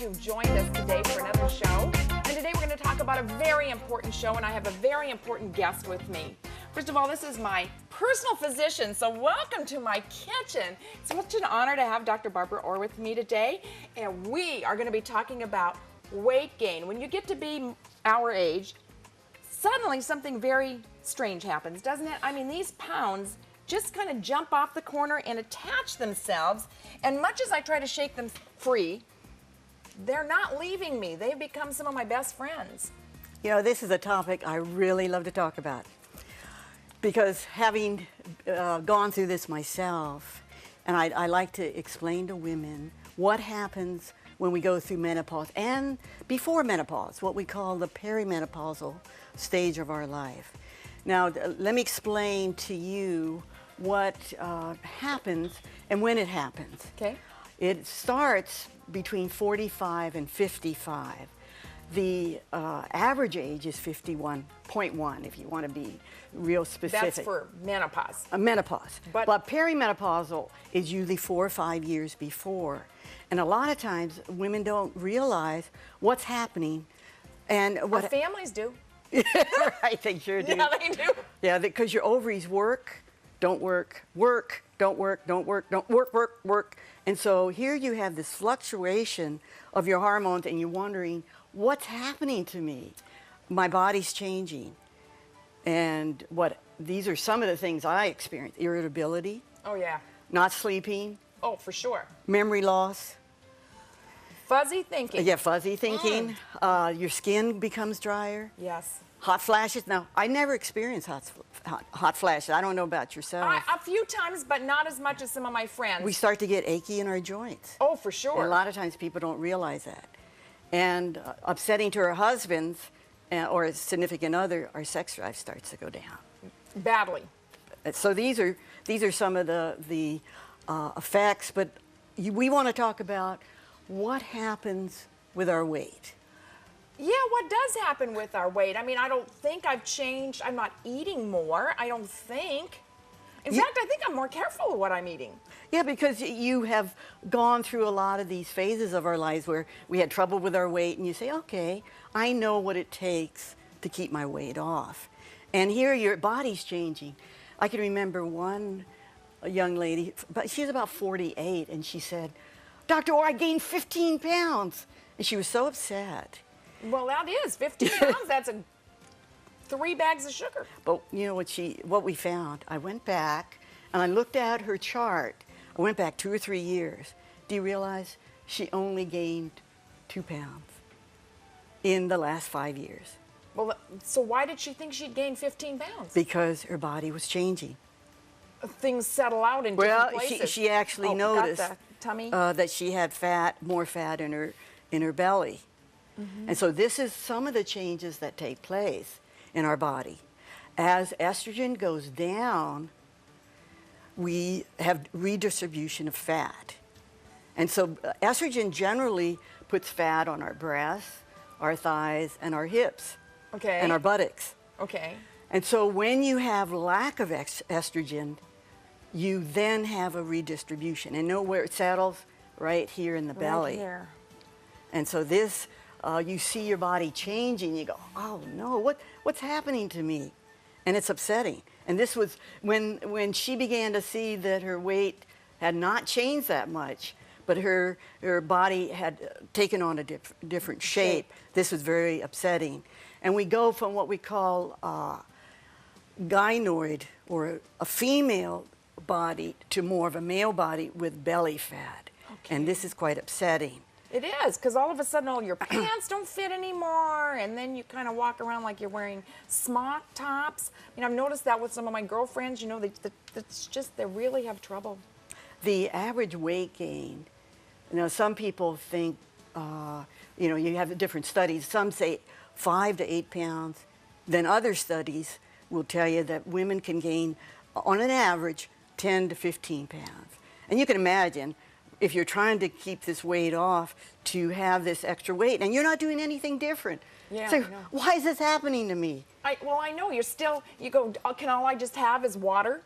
glad you've joined us today for another show. And today we're going to talk about a very important show, and I have a very important guest with me. First of all, this is my personal physician, so welcome to my kitchen. It's such an honor to have Dr. Barbara Orr with me today, and we are going to be talking about weight gain. When you get to be our age, suddenly something very strange happens, doesn't it? I mean, these pounds just kind of jump off the corner and attach themselves, and much as I try to shake them free, they're not leaving me. They've become some of my best friends. You know, this is a topic I really love to talk about because having gone through this myself, and I like to explain to women what happens when we go through menopause and before menopause, what we call the perimenopausal stage of our life. Now, let me explain to you what happens and when it happens. Okay. It starts between 45 and 55. The average age is 51.1, if you want to be real specific. That's for menopause. Menopause. But perimenopausal is usually 4 or 5 years before. And a lot of times, women don't realize what's happening. And what our families do. Right, they sure do. Yeah, they do. Yeah, because your ovaries work, don't work, work, don't work, don't work, don't work, work, work. And so here you have this fluctuation of your hormones, and you're wondering, what's happening to me? My body's changing. And these are some of the things I experience. Irritability. Oh, yeah. Not sleeping. Oh, for sure. Memory loss. Fuzzy thinking. Yeah, fuzzy thinking. Your skin becomes drier. Yes. Hot flashes. Now, I never experienced hot flashes. I don't know about yourself. A few times, but not as much as some of my friends. We start to get achy in our joints. Oh, for sure. And a lot of times people don't realize that. And upsetting to our husbands or a significant other, our sex drive starts to go down. Badly. So these are some of the effects, but we want to talk about what happens with our weight. Yeah, what does happen with our weight? I mean, I don't think I've changed. I'm not eating more, I don't think. In fact, I think I'm more careful of what I'm eating. Yeah, because you have gone through a lot of these phases of our lives where we had trouble with our weight, and you say, okay, I know what it takes to keep my weight off. And here your body's changing. I can remember a young lady, but she's about 48, and she said, Dr. Orr, I gained 15 pounds. And she was so upset. Well, that is 15 pounds. That's 3 bags of sugar. But you know what we found? I went back and I looked at her chart. I went back 2 or 3 years. Do you realize she only gained 2 pounds in the last 5 years? Well, so why did she think she'd gained 15 pounds? Because her body was changing. Things settle out in different places. Well, she actually noticed got the tummy. That she had more fat in her belly. Mm-hmm. And so this is some of the changes that take place in our body. As estrogen goes down, we have redistribution of fat. And so estrogen generally puts fat on our breasts, our thighs, and our hips. Okay. And our buttocks. Okay. And so when you have lack of estrogen, you then have a redistribution. And know where it settles? Right here in the belly. Right here. And so this, you see your body changing. You go, oh no, what's happening to me? And it's upsetting. And this was when she began to see that her weight had not changed that much, but her body had taken on a different shape. This was very upsetting. And we go from what we call gynoid, or a female body, to more of a male body with belly fat. Okay. And this is quite upsetting. It is, because all of a sudden, all your pants don't fit anymore, and then you kind of walk around like you're wearing smock tops. I mean, I've noticed that with some of my girlfriends. You know, it's just they really have trouble. The average weight gain, you know, some people think, you know, you have different studies. Some say 5 to 8 pounds. Then other studies will tell you that women can gain, on an average, 10 to 15 pounds. And you can imagine, if you're trying to keep this weight off, to have this extra weight, and you're not doing anything different. Yeah, so why is this happening to me? Well, I know, you go, can all I just have is water?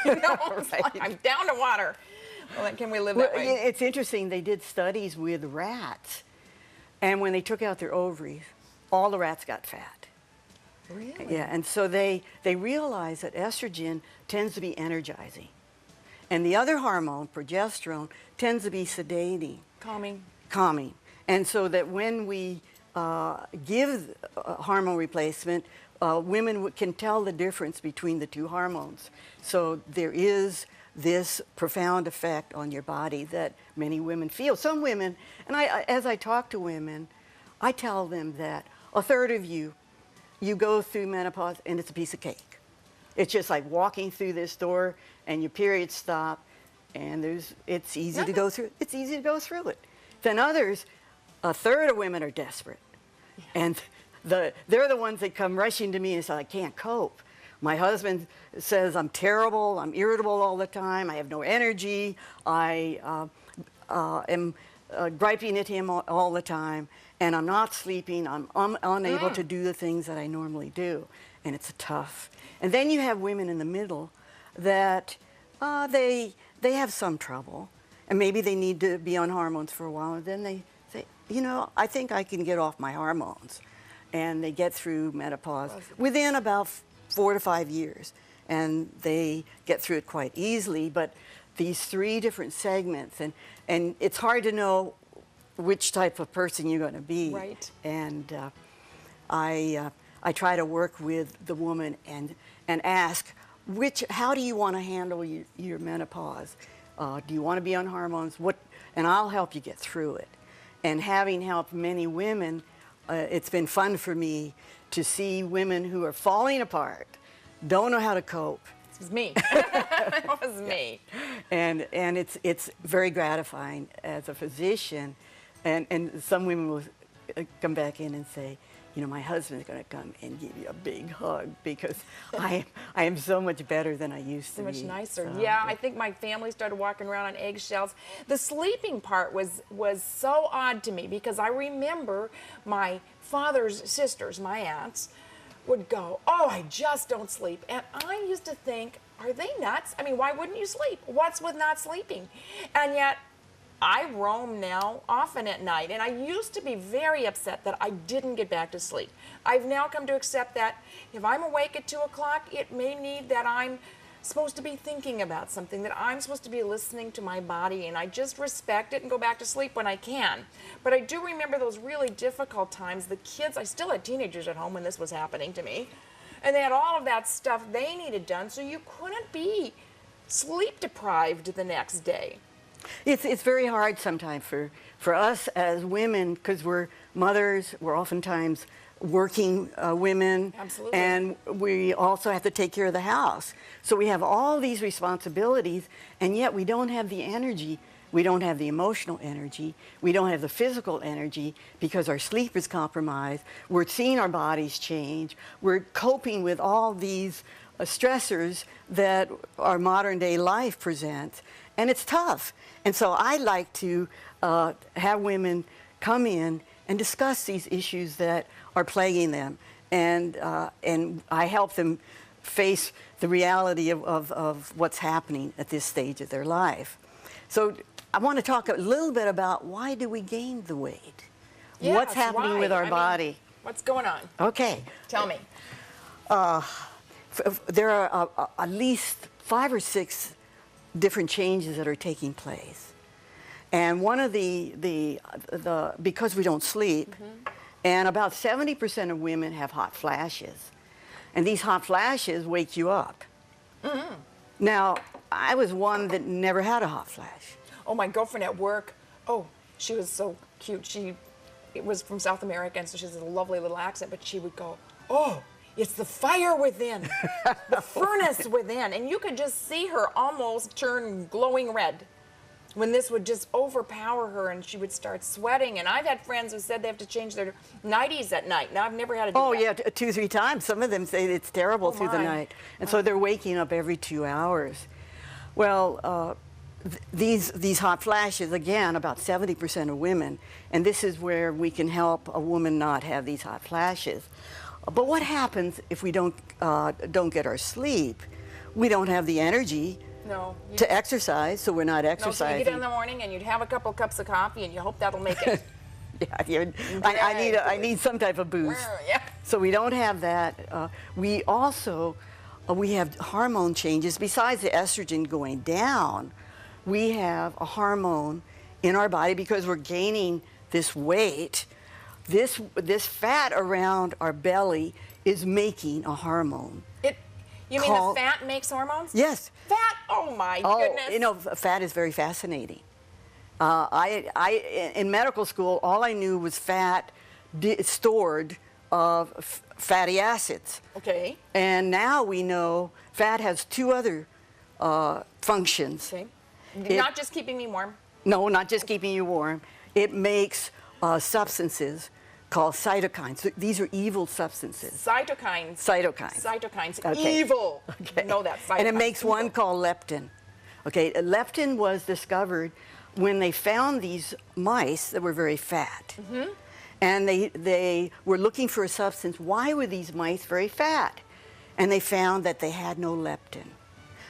You know, Right. like, I'm down to water. Well, then can we live that way? It's interesting, they did studies with rats, And when they took out their ovaries, all the rats got fat. Really? Yeah, and so they realized that estrogen tends to be energizing. And the other hormone, progesterone, tends to be sedating. Calming. Calming. And so that when we give hormone replacement, women can tell the difference between the two hormones. So there is this profound effect on your body that many women feel. Some women, and as I talk to women, I tell them that a third of you go through menopause and it's a piece of cake. It's just like walking through this door and your periods stop and it's easy to go through. It's easy to go through it. Then others, a third of women are desperate. Yeah. And they're the ones that come rushing to me and say, I can't cope. My husband says I'm terrible, I'm irritable all the time, I have no energy, I am griping at him all the time, and I'm not sleeping, I'm unable to do the things that I normally do, and it's tough. And then you have women in the middle that they have some trouble, and maybe they need to be on hormones for a while, and then they say, you know, I think I can get off my hormones. And they get through menopause within about 4 to 5 years, and they get through it quite easily. But these 3 different segments, and it's hard to know which type of person you're going to be. Right. And I try to work with the woman and ask, how do you want to handle your menopause? Do you want to be on hormones? And I'll help you get through it. And having helped many women, it's been fun for me to see women who are falling apart, don't know how to cope. This was me. It was me. And it's very gratifying as a physician. And some women will come back in and say, you know, my husband's going to come and give you a big hug because I am so much better than I used to be. So much nicer. So, yeah, I think my family started walking around on eggshells. The sleeping part was so odd to me because I remember my father's sisters, my aunts, would go, oh, I just don't sleep. And I used to think, are they nuts? I mean, why wouldn't you sleep? What's with not sleeping? And yet, I roam now often at night, and I used to be very upset that I didn't get back to sleep. I've now come to accept that if I'm awake at 2 o'clock, it may need that I'm supposed to be thinking about something, that I'm supposed to be listening to my body, and I just respect it and go back to sleep when I can. But I do remember those really difficult times. The kids, I still had teenagers at home when this was happening to me, and they had all of that stuff they needed done, so you couldn't be sleep deprived the next day. It's very hard sometimes for us as women because we're mothers, we're oftentimes working women. Absolutely. And we also have to take care of the house. So we have all these responsibilities, and yet we don't have the energy, we don't have the emotional energy, we don't have the physical energy because our sleep is compromised, we're seeing our bodies change, we're coping with all these stressors that our modern day life presents. And it's tough. And so I like to have women come in and discuss these issues that are plaguing them. And I help them face the reality of what's happening at this stage of their life. So I want to talk a little bit about why do we gain the weight? Yes, what's happening with our body? What's going on? Okay. Tell me. There are at least 5 or 6 different changes that are taking place. And one of because we don't sleep, and about 70% of women have hot flashes. And these hot flashes wake you up. Now, I was one that never had a hot flash. Oh, my girlfriend at work, oh, she was so cute. It was from South America, and so she has a lovely little accent, but she would go, oh, it's the fire within, the furnace within. And you could just see her almost turn glowing red when this would just overpower her and she would start sweating. And I've had friends who said they have to change their nighties at night. Now, I've never had to do that. Oh, yeah, 2, 3 times. Some of them say it's terrible through the night. And so they're waking up every 2 hours. Well, these hot flashes, again, about 70% of women, and this is where we can help a woman not have these hot flashes. But what happens if we don't get our sleep? We don't have the energy to exercise, so we're not exercising. No, so you get in the morning and you'd have a couple cups of coffee and you hope that'll make it. I need some type of boost. Yeah. So we don't have that. We also we have hormone changes. Besides the estrogen going down, we have a hormone in our body because we're gaining this weight. This fat around our belly is making a hormone. You mean the fat makes hormones? Yes. Fat? Oh my goodness. You know, fat is very fascinating. In medical school, all I knew was fat stored of fatty acids. Okay. And now we know fat has two other functions. Okay. Not just keeping me warm. No, not just keeping you warm. It makes substances called cytokines. These are evil substances. Cytokines. Cytokines. Cytokines. Okay. Evil. Okay. Know that. Cytokines. And it makes one called leptin. Okay, leptin was discovered when they found these mice that were very fat. Mm-hmm. And they were looking for a substance. Why were these mice very fat? And they found that they had no leptin.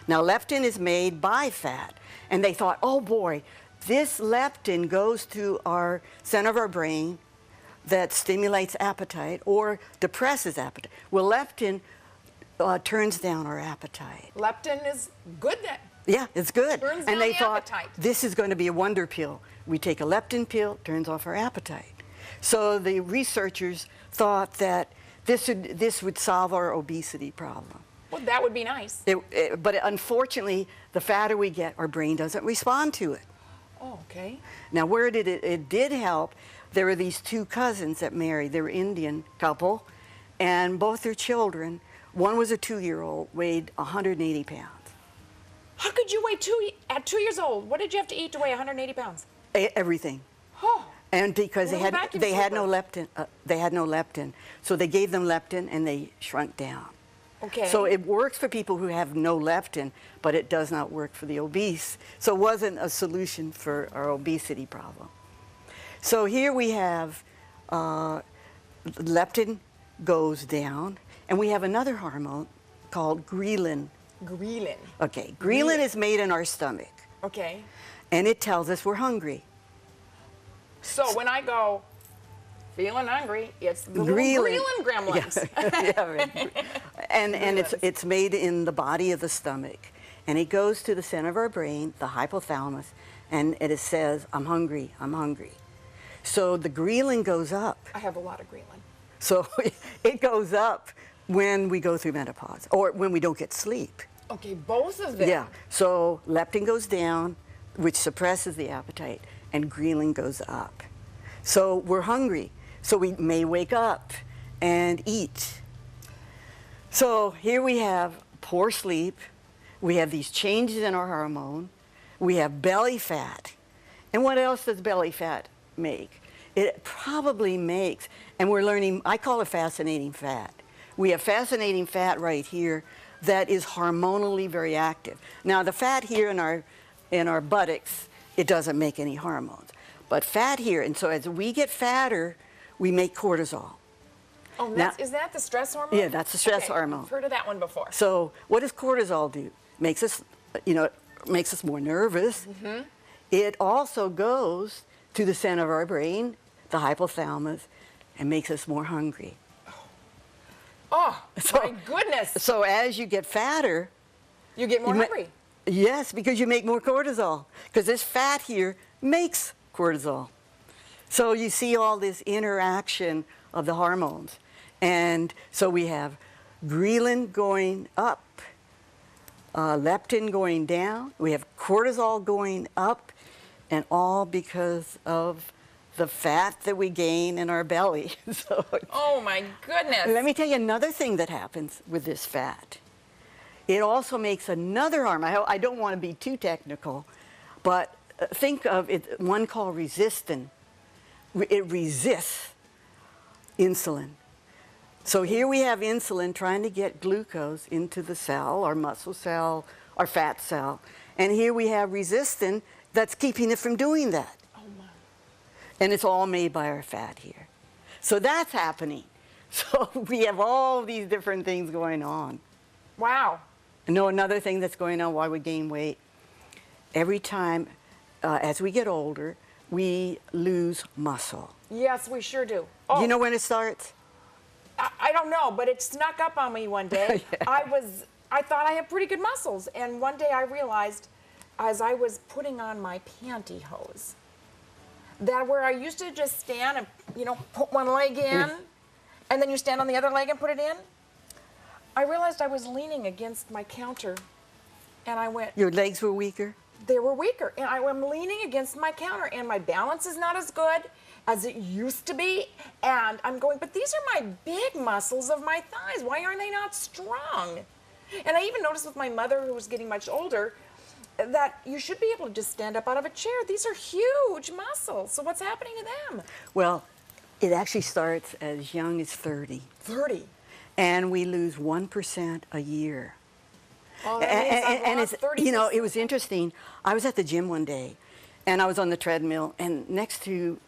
Now, leptin is made by fat. And they thought, oh boy, this leptin goes to our center of our brain that stimulates appetite or depresses appetite. Well, leptin turns down our appetite. Leptin is good then. Yeah, it's good. Turns and down they the thought, appetite. this is going to be a wonder pill. We take a leptin pill, turns off our appetite. So the researchers thought that this would solve our obesity problem. Well, that would be nice. But unfortunately, the fatter we get, our brain doesn't respond to it. Oh, okay. Now, where did it did help? There were these two cousins that married. They were Indian couple, and both their children, one was a 2-year-old, weighed 180 pounds. How could you weigh at 2 years old? What did you have to eat to weigh 180 pounds? Everything. Oh. And because Well, they had no leptin, so they gave them leptin and they shrunk down. Okay. So it works for people who have no leptin, but it does not work for the obese. So it wasn't a solution for our obesity problem. So here we have leptin goes down, and we have another hormone called ghrelin. Ghrelin. Okay, ghrelin is made in our stomach, Okay. and it tells us we're hungry. So when I go feeling hungry, it's the Ghrelin. Ghrelin gremlins. Yeah, right. And it's made in the body of the stomach, and it goes to the center of our brain, the hypothalamus, and it says, I'm hungry, I'm hungry. So the ghrelin goes up. I have a lot of Ghrelin. So it goes up when we go through menopause or when we don't get sleep. Okay, both of them. Yeah. So leptin goes down, which suppresses the appetite, and ghrelin goes up. So we're hungry. So we may wake up and eat. So here we have poor sleep. We have these changes in our hormone. We have belly fat. And what else does belly fat make? It probably makes, and we're learning, I call it fascinating fat. We have fascinating fat right here that is hormonally very active. Now the fat here in our buttocks, it doesn't make any hormones. But fat here, and so as we get fatter, we make cortisol. Oh, is that the stress hormone? Yeah, that's the stress hormone. I've heard of that one before. So what does cortisol do? Makes us, makes us more nervous. Mm-hmm. It also goes to the center of our brain, the hypothalamus, and makes us more hungry. Oh, my goodness. So as you get fatter, you get more hungry. Yes, because you make more cortisol. Because this fat here makes cortisol. So you see all this interaction of the hormones. And so we have ghrelin going up, leptin going down, we have cortisol going up, and all because of the fat that we gain in our belly. So, oh my goodness. Let me tell you another thing that happens with this fat. It also makes another hormone. I don't want to be too technical, but think of it, one called resistin. It resists insulin. So here we have insulin trying to get glucose into the cell, our muscle cell, our fat cell. And here we have resistin that's keeping it from doing that. Oh my. And it's all made by our fat here. So that's happening. So we have all these different things going on. Wow. Another thing that's going on while we gain weight, every time as we get older, we lose muscle. Yes, we sure do. Oh, You know when it starts? I don't know, but it snuck up on me one day. Yeah. I thought I had pretty good muscles, and one day I realized, as I was putting on my pantyhose, that where I used to just stand and, you know, put one leg in, and then you stand on the other leg and put it in, I realized I was leaning against my counter, and I went, Your legs were weaker? they were weaker, and I'm leaning against my counter, and my balance is not as good as it used to be, and I'm going, but these are my big muscles of my thighs. Why are they not strong? And I even noticed with my mother, who was getting much older, that you should be able to just stand up out of a chair. These are huge muscles. So what's happening to them? Well, it actually starts as young as 30. 30. And we lose 1% a year. Oh, that means I've lost it's, 30%. you know, it was interesting. I was at the gym one day, and I was on the treadmill, and next to,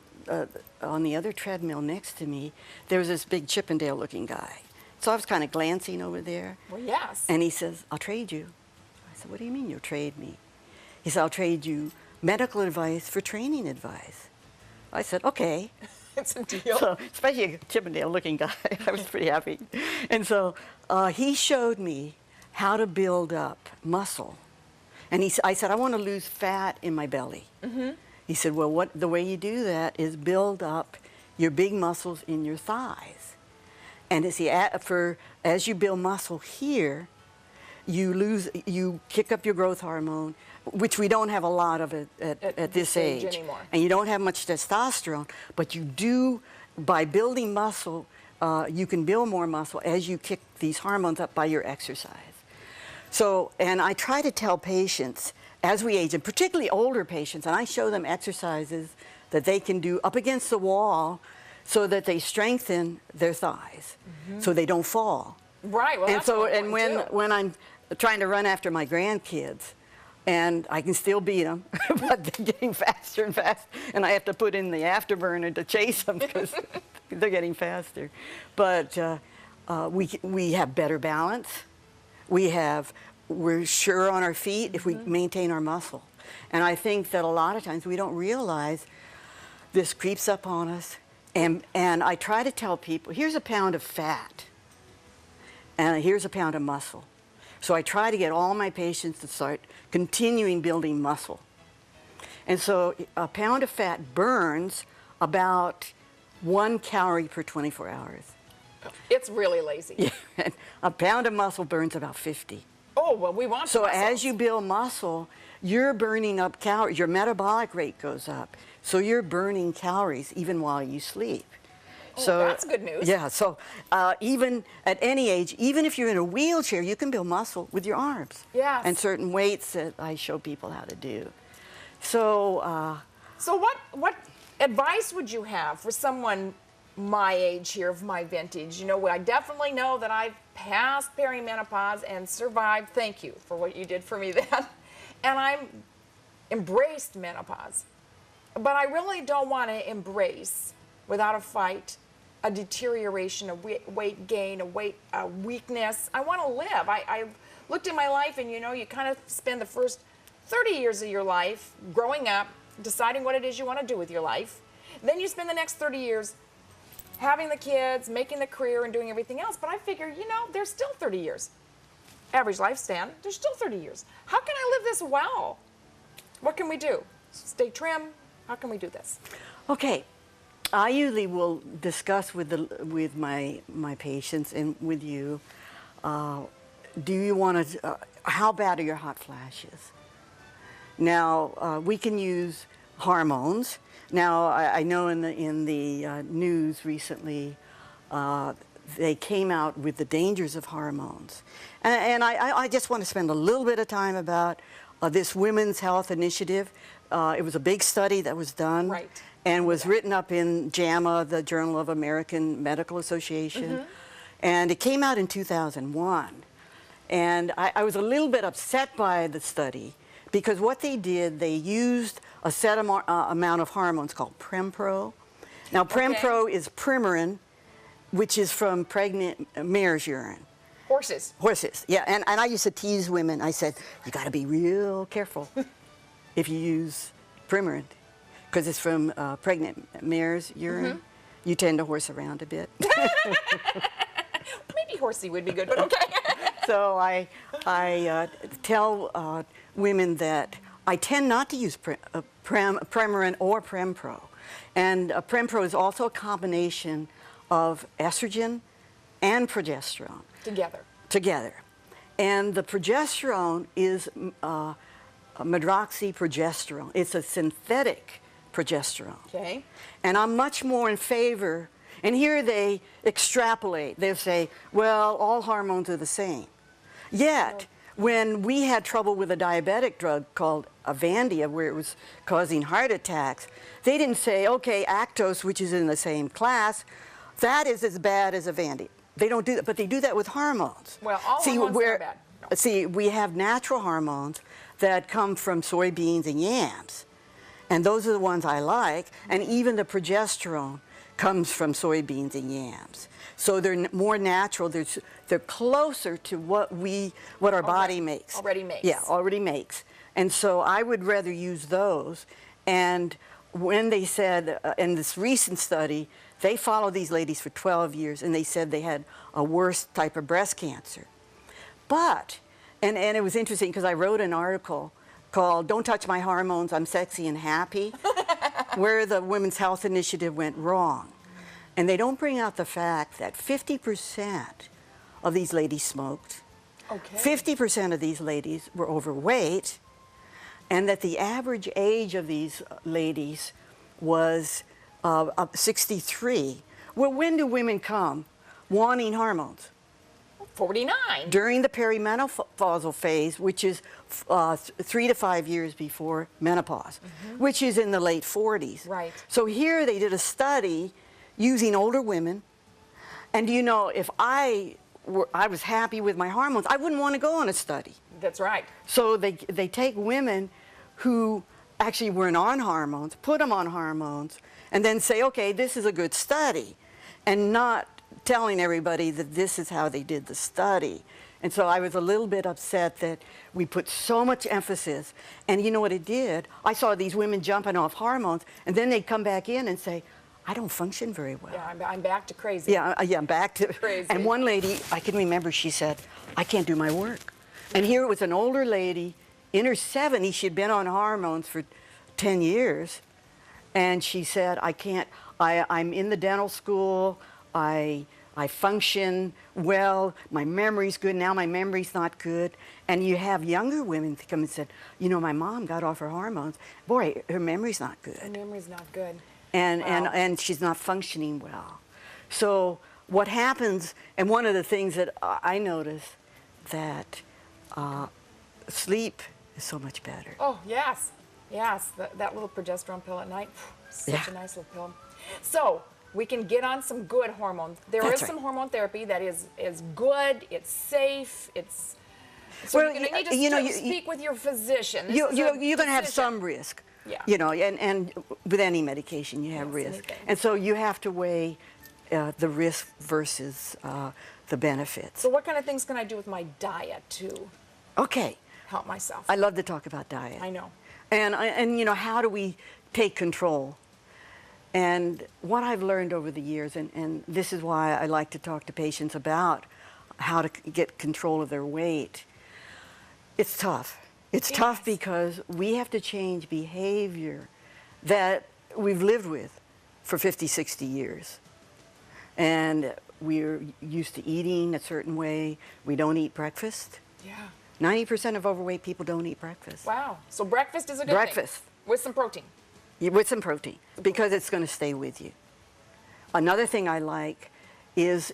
on the other treadmill next to me, there was this big Chippendale-looking guy. So I was kind of glancing over there. Well, yes. And he says, I'll trade you. I said, what do you mean you'll trade me? He said, I'll trade you medical advice for training advice. I said, okay. It's a deal. So, especially a Chippendale-looking guy, I was pretty happy. And so he showed me how to build up muscle. And I said, I want to lose fat in my belly. Mm-hmm. He said, well, the way you do that is build up your big muscles in your thighs. And as you build muscle here, you kick up your growth hormone, which we don't have a lot of at this age anymore. And you don't have much testosterone, but you do, by building muscle, you can build more muscle as you kick these hormones up by your exercise. So, and I try to tell patients as we age, and particularly older patients, and I show them exercises that they can do up against the wall so that they strengthen their thighs, so they don't fall. Right. Well, And that's so, what and we do. when I'm trying to run after my grandkids, and I can still beat them, but they're getting faster and faster, and I have to put in the afterburner to chase them because they're getting faster. But we have better balance. We're sure on our feet if we maintain our muscle. And I think that a lot of times we don't realize this creeps up on us. And I try to tell people, here's a pound of fat, and here's a pound of muscle. So I try to get all my patients to start continuing building muscle. And so a pound of fat burns about 1 calorie per 24 hours. It's really lazy. Yeah. A pound of muscle burns about 50. Oh, well, we want So muscles. as you build muscle, you're burning up calories. Your metabolic rate goes up. So you're burning calories even while you sleep. Oh, So that's good news. Yeah, so even at any age, even if you're in a wheelchair, you can build muscle with your arms. Yes. And certain weights that I show people how to do. So So what advice would you have for someone my age here, of my vintage? You know, I definitely know that I've passed perimenopause and survived. Thank you for what you did for me then. And I'm embraced menopause. But I really don't want to embrace, without a fight, a deterioration, a weight gain, a weakness. I want to live. I looked at my life, and you know, you kind of spend the first 30 years of your life growing up, deciding what it is you want to do with your life. Then you spend the next 30 years having the kids, making the career, and doing everything else. But I figure, you know, there's still 30 years. Average lifespan, there's still 30 years. How can I live this well? What can we do? Stay trim? How can we do this? okay, I usually will discuss with my patients and with you. Do you want to? How bad are your hot flashes? Now we can use hormones. Now I know in the news recently they came out with the dangers of hormones, and I just want to spend a little bit of time about this Women's Health Initiative. It was a big study that was done, Right. and was written up in JAMA, the Journal of American Medical Association, and it came out in 2001. And I was a little bit upset by the study because what they did, they used a set amount of hormones called Prempro. Now, Prempro is Premarin, which is from pregnant mare's urine. Horses. Horses, yeah. And I used to tease women. I said, you got to be real careful if you use Premarin, because it's from pregnant mare's urine. You tend to horse around a bit. Maybe horsey would be good, but okay. So I tell women that I tend not to use Premarin or Prempro. And Prempro is also a combination of estrogen and progesterone. Together. And the progesterone is medroxyprogesterone. It's a synthetic progesterone. Okay. And I'm much more in favor, and here they extrapolate. They'll say, well, all hormones are the same. Yet, when we had trouble with a diabetic drug called Avandia, where it was causing heart attacks, they didn't say, okay, Actos, which is in the same class, that is as bad as Avandia. They don't do that, but they do that with hormones. Well, all hormones are bad. No. See, we have natural hormones that come from soybeans and yams, and those are the ones I like, and even the progesterone comes from soybeans and yams. So they're more natural, they're closer to what our body makes. Already makes. Yeah, already makes. And so I would rather use those. And when they said, in this recent study, they followed these ladies for 12 years, and they said they had a worse type of breast cancer. But, and it was interesting because I wrote an article called Don't Touch My Hormones, I'm Sexy and Happy, where the Women's Health Initiative went wrong. And they don't bring out the fact that 50% of these ladies smoked, 50% of these ladies were overweight, and that the average age of these ladies was 63. Well, when do women come wanting hormones? 49. During the perimenopausal phase, which is 3 to 5 years before menopause, which is in the late 40s. Right. So here they did a study using older women, and you know, if I was happy with my hormones, I wouldn't want to go on a study. That's right. So they take women who actually weren't on hormones, put them on hormones, and then say, okay, this is a good study, and not telling everybody that this is how they did the study. And so I was a little bit upset that we put so much emphasis, and you know what it did? I saw these women jumping off hormones, and then they'd come back in and say, I don't function very well. Yeah, I'm back to crazy. Yeah, I'm back to crazy. And one lady, I can remember, she said, I can't do my work. And here it was an older lady, in her 70s, she'd been on hormones for 10 years, and she said, I can't, I'm in the dental school, I function well, my memory's good, now my memory's not good. And you have younger women that come and said, you know, my mom got off her hormones. Boy, her memory's not good. Her memory's not good. And she's not functioning well. So what happens, and one of the things that I notice, that sleep is so much better. Oh, yes. Yes, that little progesterone pill at night, such a nice little pill. So we can get on some good hormones. There is some hormone therapy that is good, it's safe, it's... So well, you're going to need to speak with your physician. You're going to have some risk. Yeah. You know, and with any medication you have risk. Anything. And so you have to weigh the risk versus the benefits. So what kind of things can I do with my diet to help myself? I love to talk about diet. I know. And you know, how do we take control? And what I've learned over the years, and this is why I like to talk to patients about how to get control of their weight, it's tough. It's tough because we have to change behavior that we've lived with for 50, 60 years. And we're used to eating a certain way. We don't eat breakfast. Yeah. 90% of overweight people don't eat breakfast. Wow. So breakfast is a good thing. With some protein. With some protein, because it's going to stay with you. Another thing I like is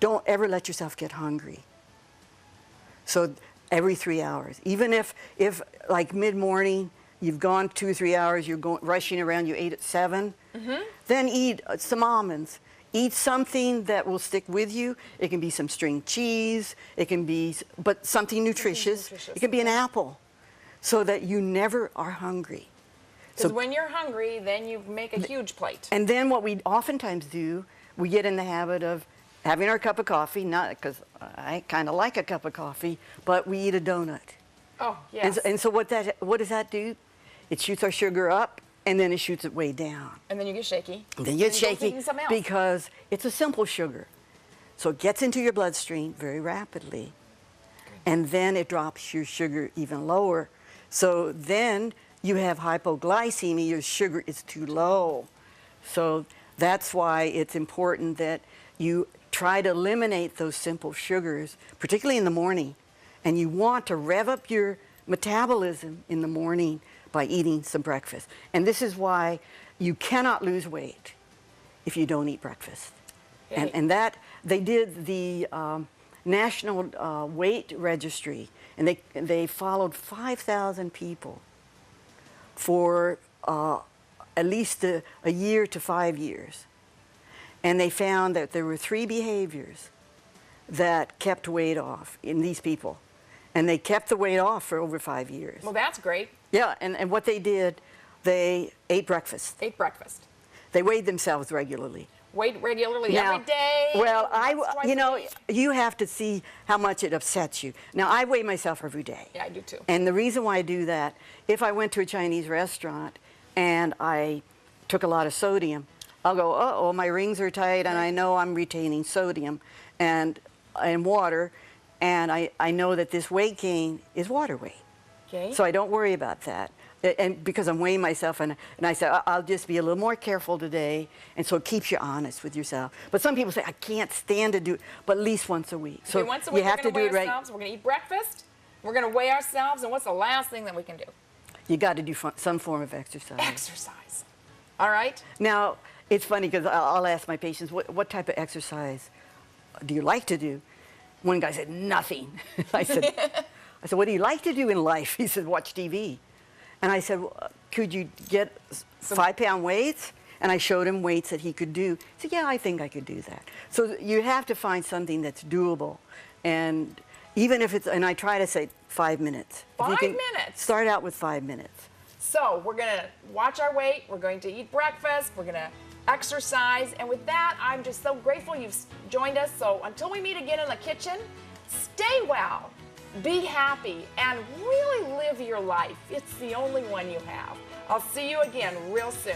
don't ever let yourself get hungry. So every 3 hours, even if like mid-morning, you've gone 2 or 3 hours, you're rushing around, you ate at 7, then eat some almonds. Eat something that will stick with you. It can be some string cheese, it can be, but something nutritious. It can be an apple, so that you never are hungry. Because when you're hungry, then you make a huge plate. And then what we oftentimes do, we get in the habit of having our cup of coffee, not because I kind of like a cup of coffee, but we eat a donut. Oh, yes. And so what does that do? It shoots our sugar up, and then it shoots it way down. And then you get shaky. And then you get And you go shaky thinking something else. because it's a simple sugar. So it gets into your bloodstream very rapidly, and then it drops your sugar even lower. So then you have hypoglycemia, your sugar is too low. So that's why it's important that you try to eliminate those simple sugars, particularly in the morning. And you want to rev up your metabolism in the morning by eating some breakfast. And this is why you cannot lose weight if you don't eat breakfast. Okay. And that, they did the National Weight Registry, and they followed 5,000 people for at least a year to 5 years. And they found that there were 3 behaviors that kept weight off in these people. And they kept the weight off for over 5 years. Well, that's great. Yeah, and what they did, they ate breakfast. Ate breakfast. They weighed themselves regularly. Weigh regularly Now, every day? Well, once, twice you a know, week? you have to see how much it upsets you. Now, I weigh myself every day. Yeah, I do too. And the reason why I do that, if I went to a Chinese restaurant and I took a lot of sodium, I'll go, uh-oh, my rings are tight, and I know I'm retaining sodium and water, and I know that this weight gain is water weight. Okay. So I don't worry about that. And because I'm weighing myself, and I say, I'll just be a little more careful today, and so it keeps you honest with yourself. But some people say, I can't stand to do it, but at least once a week. So okay, once a week you have we're to going do to weigh it right. ourselves, we're going to eat breakfast, we're going to weigh ourselves, and what's the last thing that we can do? You got to do some form of exercise. Exercise. All right? Now, it's funny because I'll ask my patients, what type of exercise do you like to do? One guy said, nothing. I said, what do you like to do in life? He said, watch TV. And I said, well, could you get 5-pound weights? And I showed him weights that he could do. He said, yeah, I think I could do that. So you have to find something that's doable. And even if it's, and I try to say 5 minutes. 5 minutes? Start out with 5 minutes. So we're going to watch our weight, we're going to eat breakfast, we're going to exercise, and with that, I'm just so grateful you've joined us. So until we meet again in the kitchen, stay well, be happy, and really live your life. It's the only one you have. I'll see you again real soon.